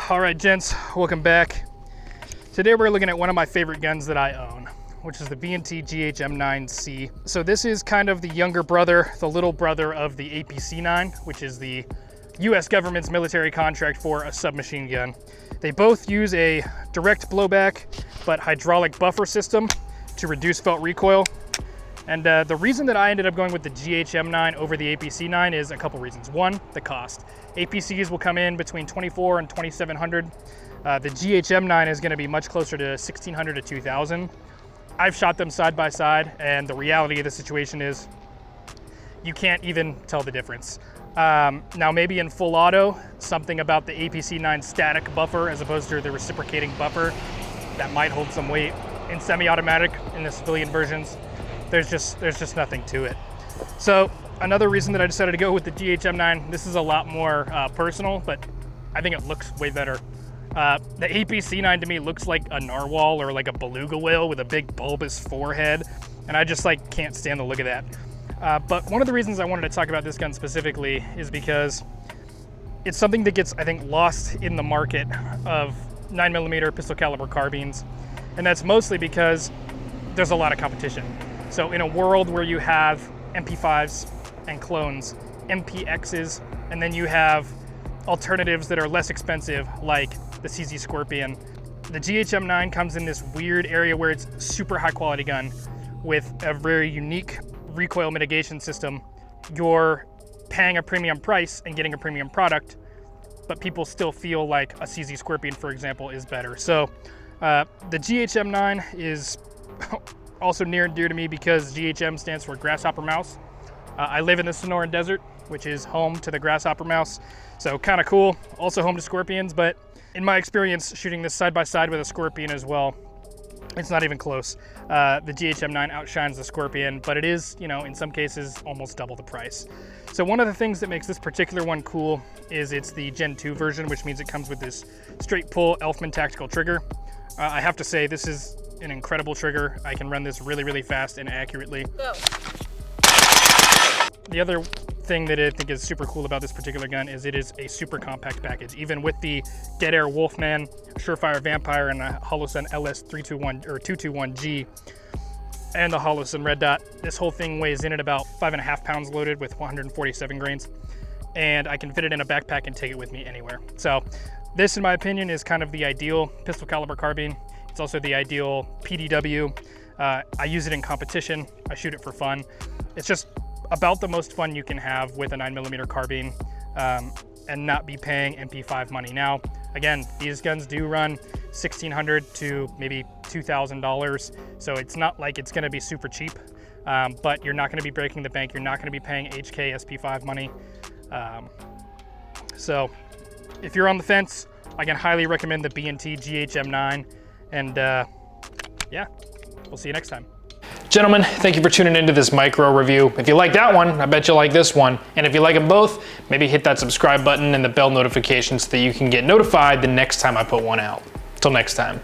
All right, gents, welcome back. Today we're looking at one of my favorite guns that I own, which is the B&T GHM9C. So this is kind of the younger brother, the little brother of the APC9, which is the US government's military contract for a submachine gun. They both use a direct blowback, but hydraulic buffer system to reduce felt recoil. And the reason that I ended up going with the GHM9 over the APC9 is a couple reasons. One, the cost. APCs will come in between $2,400 and $2,700. The GHM9 is going to be much closer to $1,600 to $2,000. I've shot them side by side, and the reality of the situation is you can't even tell the difference. Now maybe in full auto, something about the APC9 static buffer as opposed to the reciprocating buffer, that might hold some weight. In semi-automatic, in the civilian versions, there's just nothing to it. So another reason that I decided to go with the GHM9, this is a lot more personal, but I think it looks way better. The APC9 to me looks like a narwhal or like a beluga whale with a big bulbous forehead, and I just like can't stand the look of that. But one of the reasons I wanted to talk about this gun specifically is because it's something that gets, I think, lost in the market of 9mm pistol caliber carbines, and that's mostly because there's a lot of competition. So in a world where you have MP5s and clones, MPXs, and then you have alternatives that are less expensive like the CZ Scorpion, the GHM9 comes in this weird area where it's super high quality gun with a very unique recoil mitigation system. You're paying a premium price and getting a premium product, but people still feel like a CZ Scorpion, for example, is better. So the GHM9 is also near and dear to me because GHM stands for Grasshopper Mouse. I live in the Sonoran Desert, which is home to the Grasshopper Mouse, so kind of cool. Also home to Scorpions, but in my experience shooting this side by side with a Scorpion as well, it's not even close. The GHM9 outshines the Scorpion, but it is, you know, in some cases almost double the price. So one of the things that makes this particular one cool is it's the Gen 2 version, which means it comes with this straight pull Elfman tactical trigger. I have to say, this is an incredible trigger. I can run this really, really fast and accurately. Go. The other thing that I think is super cool about this particular gun is it is a super compact package. Even with the Dead Air Wolfman, Surefire Vampire, and the Holosun LS321 or 221G, and the Holosun Red Dot, this whole thing weighs in at about 5.5 pounds loaded with 147 grains, and I can fit it in a backpack and take it with me anywhere. So this, in my opinion, is kind of the ideal pistol caliber carbine. It's also the ideal PDW. I use it in competition. I shoot it for fun. It's just about the most fun you can have with a 9mm carbine and not be paying MP5 money. Now, again, these guns do run $1,600 to maybe $2,000, so it's not like it's gonna be super cheap, but you're not gonna be breaking the bank. You're not gonna be paying HK SP5 money. So if you're on the fence, I can highly recommend the B&T GHM9. And yeah, we'll see you next time. Gentlemen, thank you for tuning into this micro review. If you like that one, I bet you'll like this one. And if you like them both, maybe hit that subscribe button and the bell notification so that you can get notified the next time I put one out. Till next time.